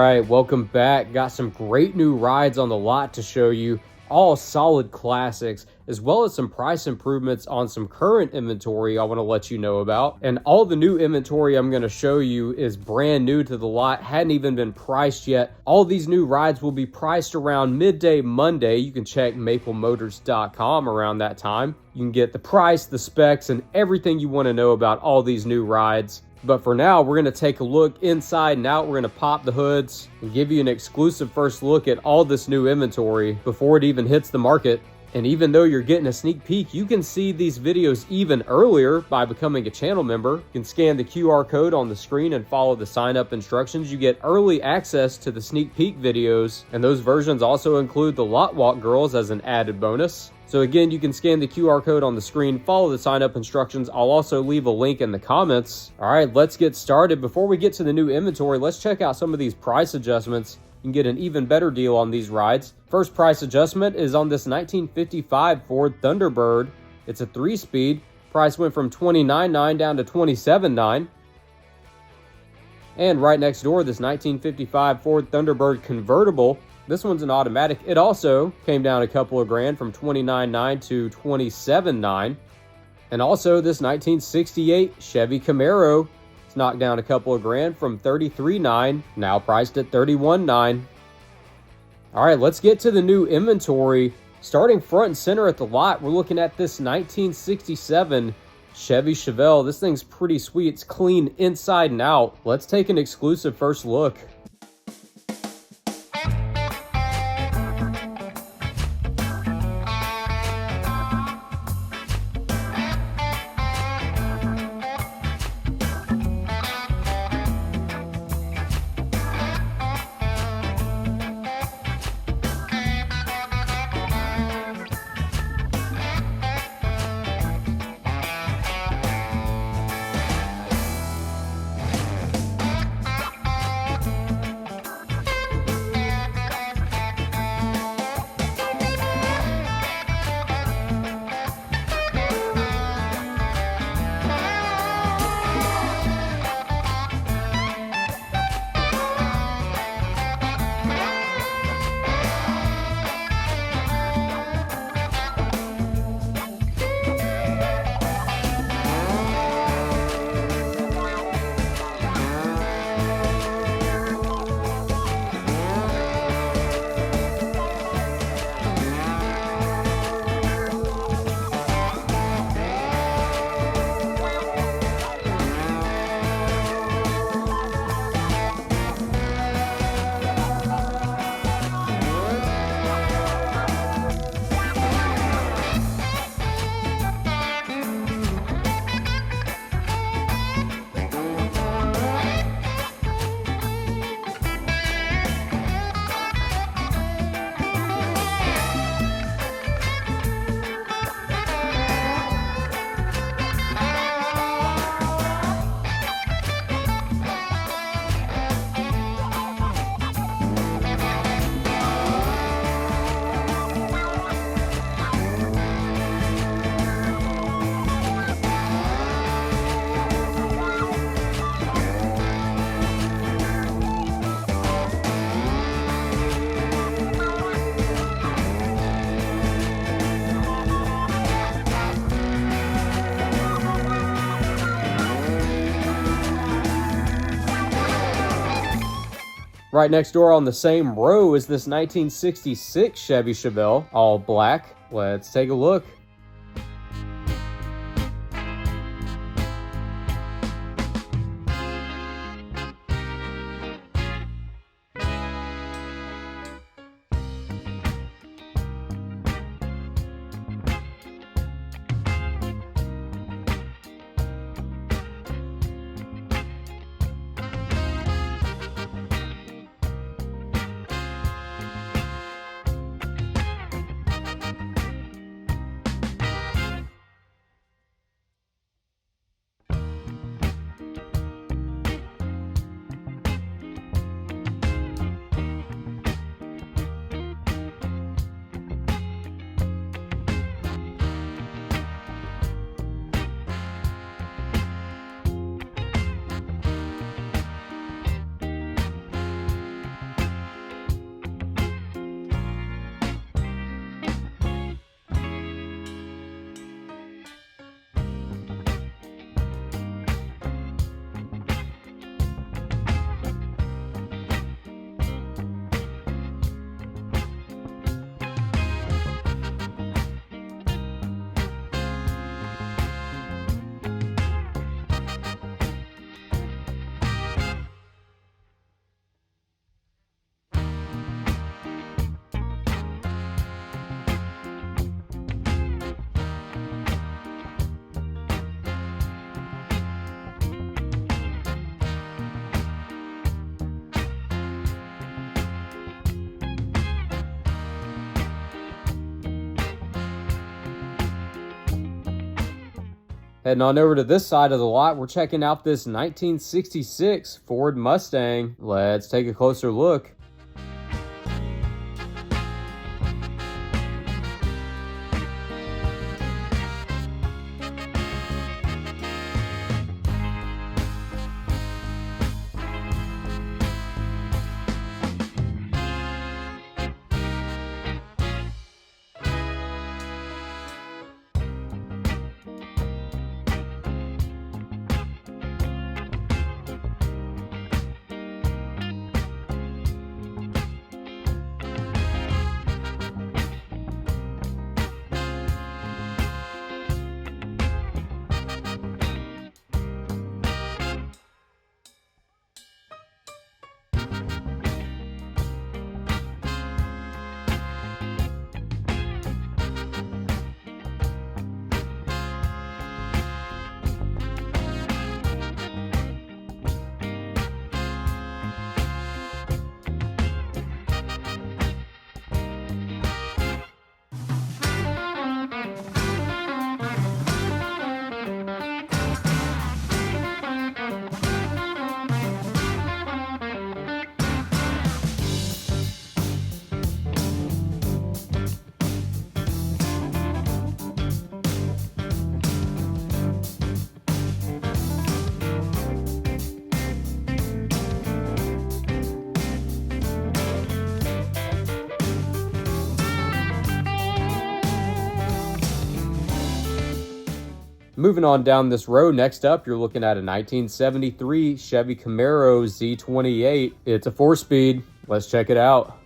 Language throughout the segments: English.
right, welcome back. Got some great new rides on the lot to show you, all solid classics, as well as some price improvements on some current inventory I want to let you know about. And all the new inventory I'm going to show you is brand new to the lot, hadn't even been priced yet. All these new rides will be priced around midday Monday. You can check maplemotors.com around that time. You can get the price, the specs, and everything you want to know about all these new rides. But for now, we're going to take a look inside and out. We're going to pop the hoods and give you an exclusive first look at all this new inventory before it even hits the market. And even though you're getting a sneak peek, you can see these videos even earlier by becoming a channel member. You can scan the QR code on the screen and follow the sign up instructions. You get early access to the sneak peek videos, and those versions also include the lot walk girls as an added bonus. So again, you can scan the QR code on the screen, follow the sign up instructions. I'll also leave a link in the comments. All right, let's get started. Before we get to the new inventory, let's check out some of these price adjustments. You can get an even better deal on these rides. First price adjustment is on this 1955 Ford Thunderbird. It's a 3-speed. Price went from $29,900 down to $27,900. And right next door, this 1955 Ford Thunderbird convertible. This one's an automatic. It also came down a couple of grand from $29,900 to $27,900. And also this 1968 Chevy Camaro. It's knocked down a couple of grand from $33,900, now priced at $31,900. All right, let's get to the new inventory. Starting front and center at the lot, we're looking at this 1967 Chevy Chevelle. This thing's pretty sweet. It's clean inside and out. Let's take an exclusive first look. Right next door on the same row is this 1966 Chevy Chevelle, all black. Let's take a look. Heading on over to this side of the lot, we're checking out this 1966 Ford Mustang. Let's take a closer look. Moving on down this road, next up, you're looking at a 1973 Chevy Camaro Z28. It's a 4-speed. Let's check it out.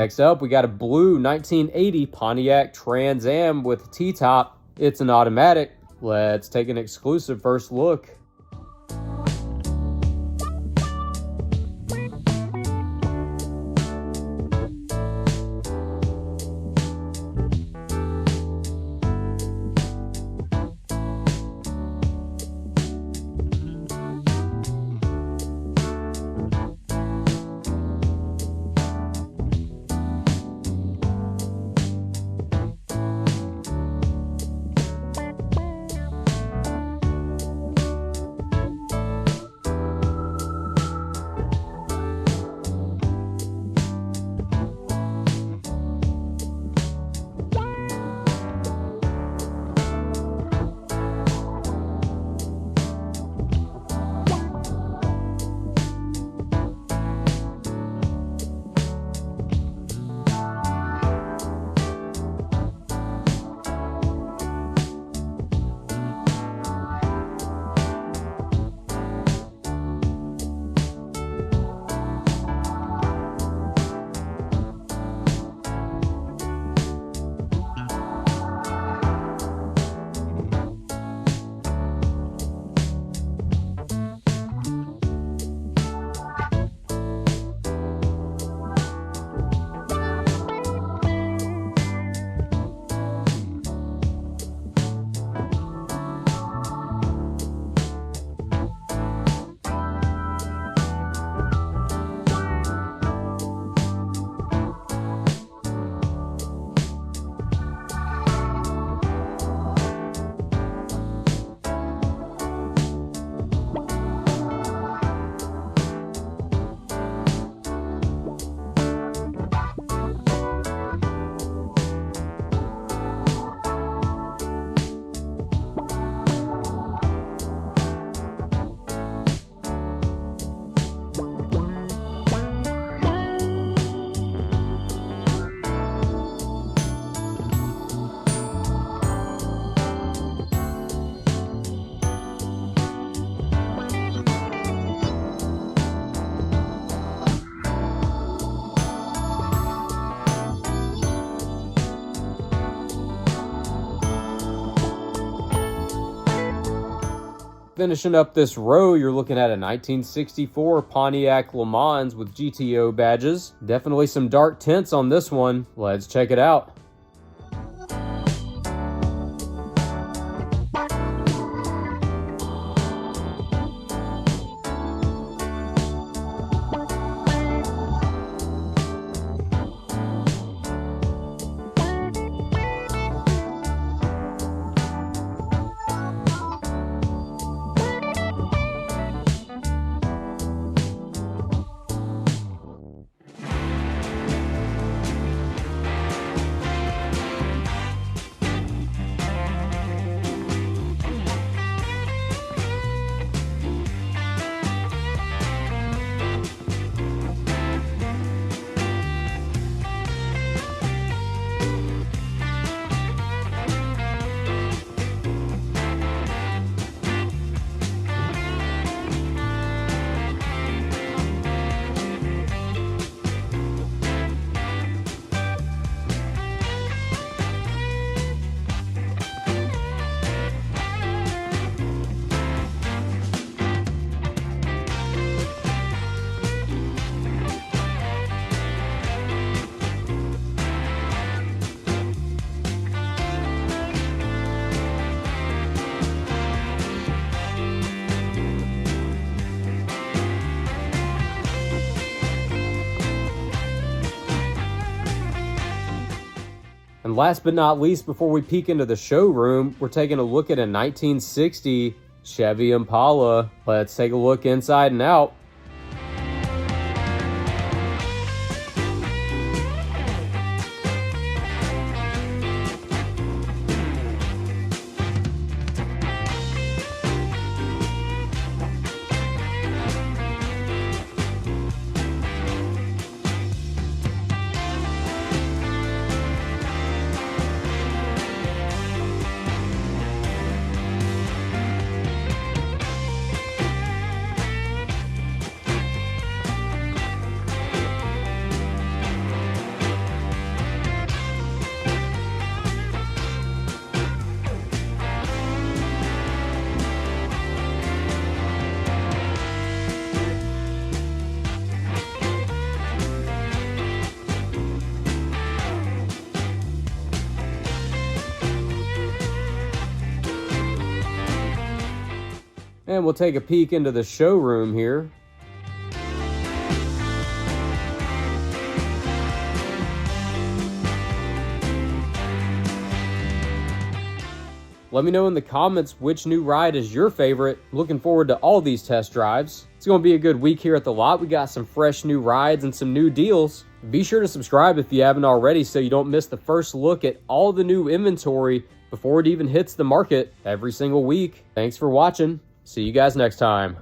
Next up, we got a blue 1980 Pontiac Trans Am with a T-top. It's an automatic. Let's take an exclusive first look. Finishing up this row, you're looking at a 1964 Pontiac LeMans with GTO badges. Definitely some dark tints on this one. Let's check it out. And last but not least, before we peek into the showroom, we're taking a look at a 1960 Chevy Impala. Let's take a look inside and out. And we'll take a peek into the showroom here. Let me know in the comments which new ride is your favorite. Looking forward to all these test drives. It's going to be a good week here at the lot. We got some fresh new rides and some new deals. Be sure to subscribe if you haven't already so you don't miss the first look at all the new inventory before it even hits the market every single week. Thanks for watching. See you guys next time.